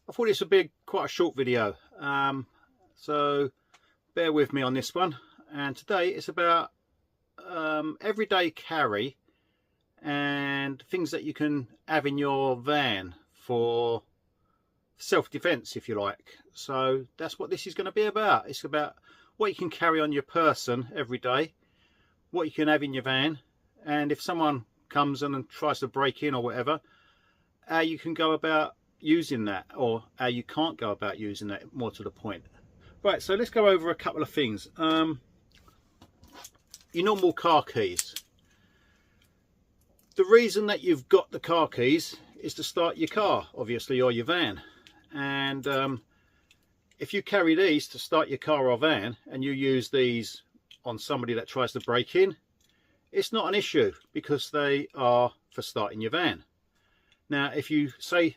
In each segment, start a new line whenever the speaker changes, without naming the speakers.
I thought this would be quite a short video, so bear with me on this one. And today it's about everyday carry and things that you can have in your van for self-defense, if you like. So that's what this is going to be about. It's about what you can carry on your person every day, what you can have in your van, and if someone comes in and tries to break in or whatever, how you can go about using that, or how you can't go about using that, more to the point. Right, so let's go over a couple of things. Your normal car keys. The reason that you've got the car keys is to start your car, obviously, or your van. And if you carry these to start your car or van, and you use these on somebody that tries to break in, it's not an issue, because they are for starting your van. Now, if you say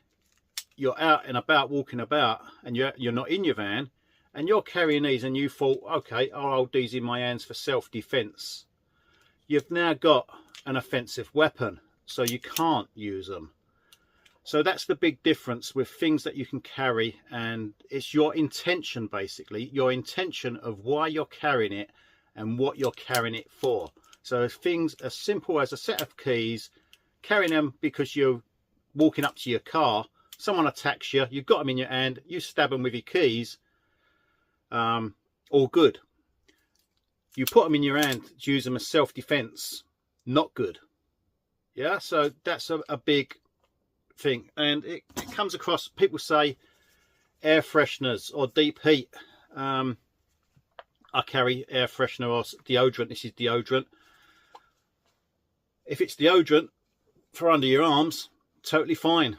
you're out and about, walking about, and you're not in your van, and you're carrying these, and you thought, okay, I'll hold these in my hands for self-defense, you've now got an offensive weapon, so you can't use them. So that's the big difference with things that you can carry, and it's your intention, basically, your intention of why you're carrying it and what you're carrying it for. So things as simple as a set of keys, carrying them because you're walking up to your car, someone attacks you, you've got them in your hand, you stab them with your keys, all good. You put them in your hand to use them as self-defense, not good. Yeah, so that's a big thing. And it comes across, people say air fresheners or deep heat. I carry air freshener or deodorant. This is deodorant. If it's deodorant for under your arms, totally fine.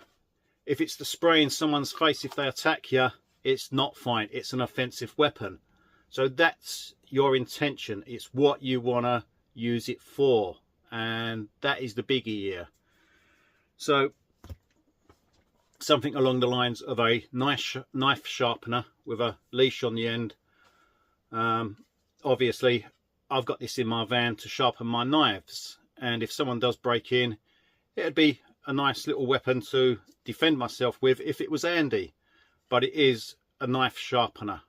If it's to spray in someone's face if they attack you, it's not fine. It's an offensive weapon. So that's your intention. It's what you want to use it for, and that is the biggie here. So something along the lines of a knife sharpener with a leash on the end. Obviously I've got this in my van to sharpen my knives, and if someone does break in, it'd be a nice little weapon to defend myself with if it was handy. But it is a knife sharpener.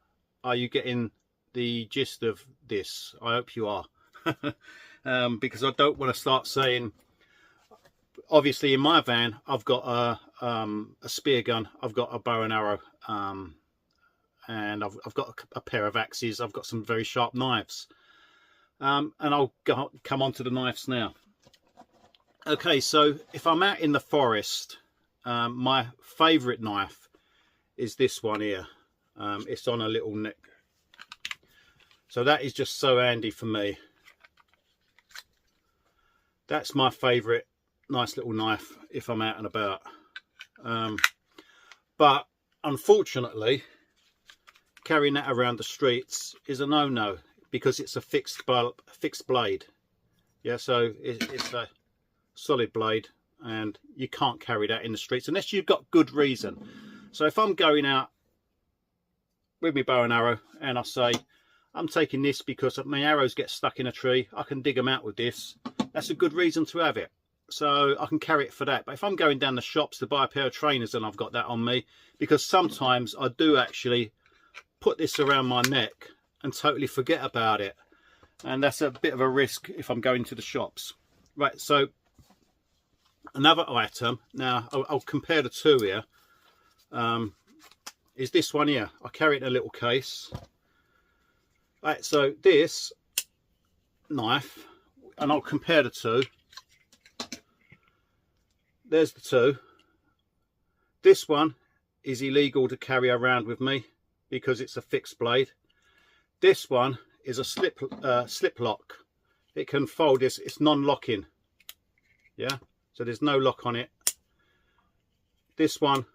Are you getting the gist of this? I hope you are. Because I don't want to start saying, obviously in my van I've got a spear gun, I've got a bow and arrow, and I've got a pair of axes, I've got some very sharp knives, and I'll come on to the knives now. Okay, so if I'm out in the forest, my favourite knife is this one here. It's on a little neck, so that is just so handy for me. That's my favourite nice little knife if I'm out and about. But unfortunately, carrying that around the streets is a no-no, because it's a fixed blade. Yeah, so it's a solid blade, and you can't carry that in the streets unless you've got good reason. So if I'm going out with my bow and arrow, and I say I'm taking this because my arrows get stuck in a tree, I can dig them out with this, that's a good reason to have it. So I can carry it for that. But if I'm going down the shops to buy a pair of trainers, and I've got that on me, because sometimes I do actually put this around my neck and totally forget about it, and that's a bit of a risk if I'm going to the shops. Right, so another item, now I'll compare the two here, is this one here. I carry it in a little case. Right, so this knife, and I'll compare the two. There's the two. This one is illegal to carry around with me because it's a fixed blade. This one is a slip lock. It can fold. It's non-locking. Yeah, so there's no lock on it. This one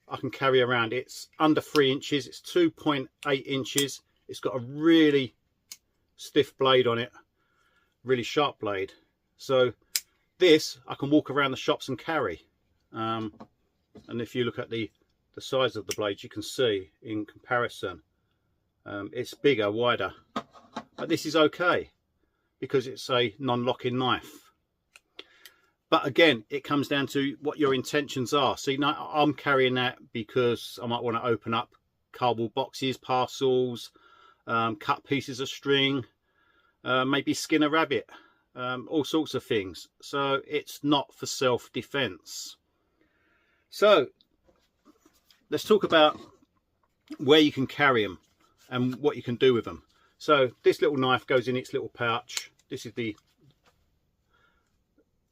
I can carry around. It's under 3 inches. It's 2.8 inches. It's got a really stiff blade on it, really sharp blade. So this I can walk around the shops and carry, and if you look at the size of the blades, you can see in comparison it's bigger, wider, but this is okay because it's a non-locking knife. But again, it comes down to what your intentions are. So, you know, I'm carrying that because I might want to open up cardboard boxes, parcels, cut pieces of string, maybe skin a rabbit, all sorts of things. So it's not for self-defense. So let's talk about where you can carry them and what you can do with them. So this little knife goes in its little pouch. This is the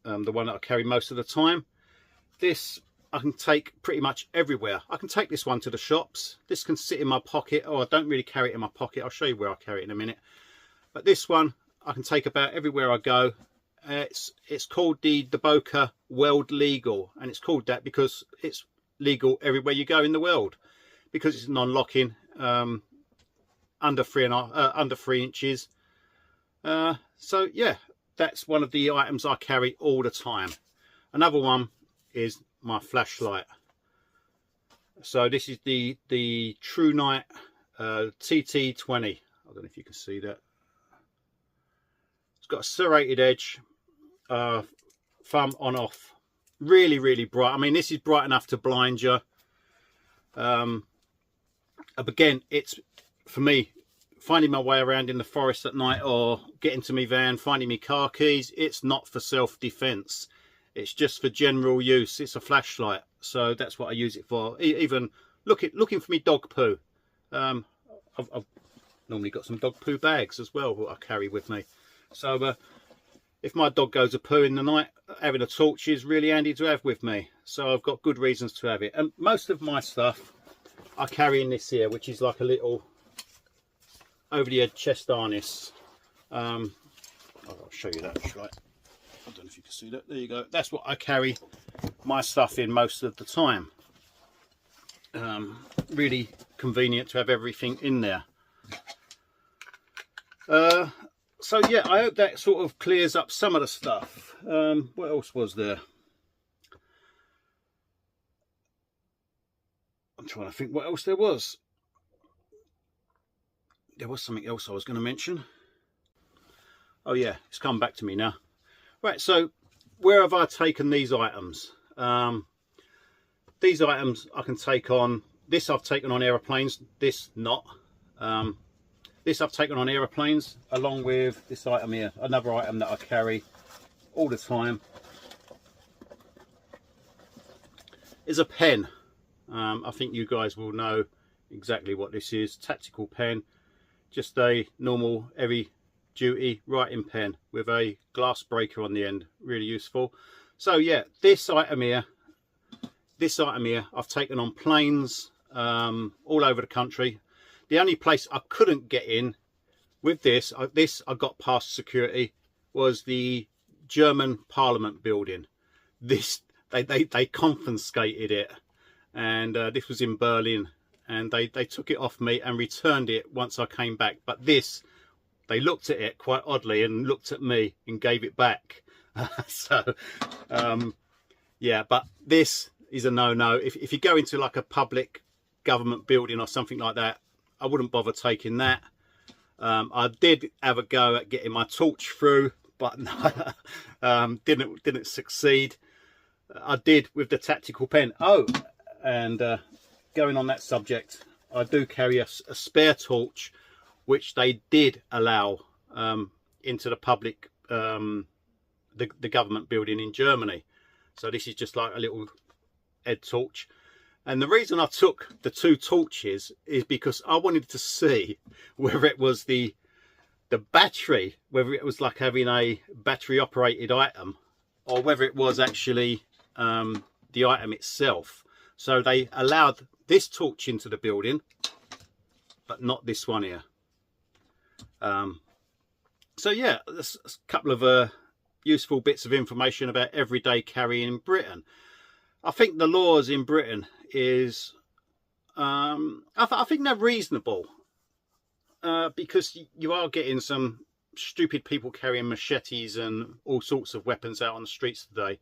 one that I carry most of the time. This I can take pretty much everywhere. I can take this one to the shops. This can sit in my pocket. Oh, I don't really carry it in my pocket. I'll show you where I carry it in a minute. But this one I can take about everywhere I go. It's called the Boca World Legal, and it's called that because it's legal everywhere you go in the world, because it's non-locking, under 3 inches. So yeah, that's one of the items I carry all the time. Another one is my flashlight. So this is the True Night TT20. I don't know if you can see that. It's got a serrated edge, thumb on off. Really bright. I mean, this is bright enough to blind you. Again, it's for me, finding my way around in the forest at night or getting to my van, finding me car keys. It's not for self-defense. It's just for general use. It's a flashlight, so that's what I use it for. Even looking for me dog poo. I've normally got some dog poo bags as well that I carry with me. So if my dog goes a poo in the night, having a torch is really handy to have with me. So I've got good reasons to have it. And most of my stuff I carry in this here, which is like a little over the head chest harness. I'll show you that. Right. I don't know if you can see that. There you go. That's what I carry my stuff in most of the time. Really convenient to have everything in there. So yeah, I hope that sort of clears up some of the stuff. What else was there? I'm trying to think what else there was. There was something else I was going to mention. Oh yeah, it's come back to me now. Right, so where have I taken these items? These items I can take on. This I've taken on aeroplanes, this not. This I've taken on aeroplanes, along with this item here, another item that I carry all the time, is a pen. I think you guys will know exactly what this is. Tactical pen, just a normal heavy duty writing pen with a glass breaker on the end. Really useful. So yeah, this item here I've taken on planes all over the country. The only place I couldn't get in with this I got past security, was the German Parliament building. This they confiscated it, and this was in Berlin, and they took it off me and returned it once I came back. But this, they looked at it quite oddly and looked at me and gave it back. So yeah, but this is a no-no. If you go into like a public government building or something like that, I wouldn't bother taking that. I did have a go at getting my torch through, but didn't succeed. I did with the tactical pen. Oh, and going on that subject, I do carry a spare torch, which they did allow into the public, the government building in Germany. So this is just like a little head torch. And the reason I took the two torches is because I wanted to see whether it was the battery, whether it was like having a battery operated item, or whether it was actually the item itself. So they allowed this torch into the building, but not this one here. So yeah, there's a couple of useful bits of information about everyday carrying in Britain. I think the laws in Britain is, I think they're reasonable, because you are getting some stupid people carrying machetes and all sorts of weapons out on the streets today.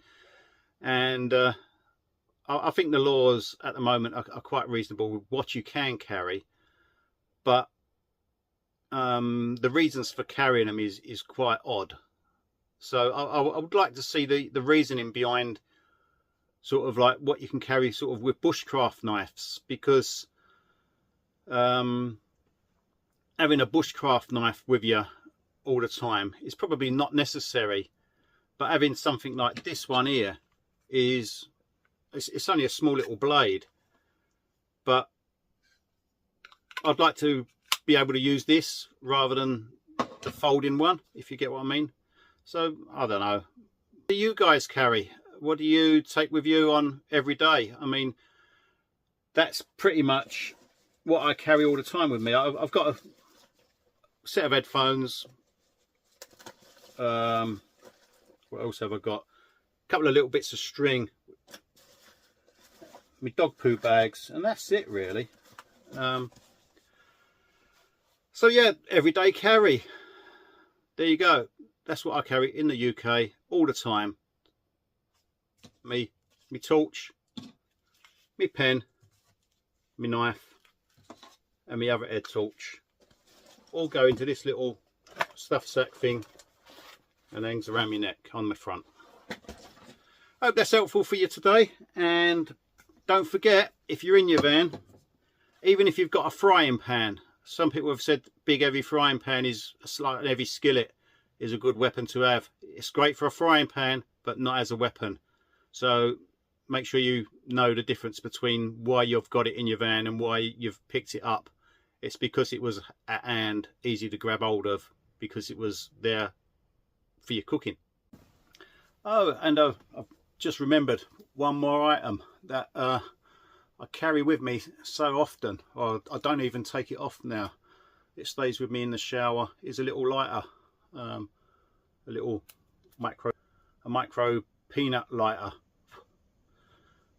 And I think the laws at the moment are quite reasonable with what you can carry, but the reasons for carrying them is quite odd. So I would like to see the reasoning behind sort of like what you can carry sort of with bushcraft knives, because having a bushcraft knife with you all the time is probably not necessary, but having something like this one here is, it's only a small little blade, but I'd like to be able to use this rather than the folding one, if you get what I mean. So I don't know, what do you guys carry? What do you take with you on every day? I mean, that's pretty much what I carry all the time with me. I've got a set of headphones. What else have I got? A couple of little bits of string, my dog poo bags, and that's it really. So yeah, everyday carry. There you go. That's what I carry in the UK all the time. Me torch, me pen, me knife, and my other head torch. All go into this little stuff sack thing and hangs around my neck on my front. Hope that's helpful for you today. And don't forget, if you're in your van, even if you've got a frying pan, some people have said big heavy frying pan is like an heavy skillet is a good weapon to have. It's great for a frying pan, but not as a weapon. So make sure you know the difference between why you've got it in your van and why you've picked it up. It's because it was at hand, easy to grab hold of, because it was there for your cooking. Oh, and I've just remembered one more item that I carry with me so often, or I don't even take it off now. It stays with me in the shower. Is a little lighter, a little micro peanut lighter.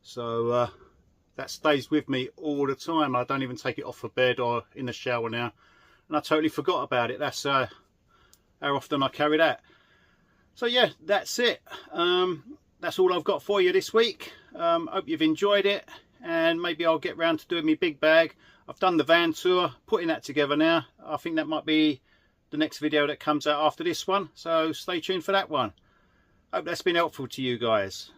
So that stays with me all the time. I don't even take it off for bed or in the shower now, and I totally forgot about it. That's how often I carry that. So yeah, that's it. That's all I've got for you this week. Hope you've enjoyed it, and maybe I'll get round to doing my big bag. I've done the van tour, putting that together now. I think that might be the next video that comes out after this one, so stay tuned for that one. Hope that's been helpful to you guys.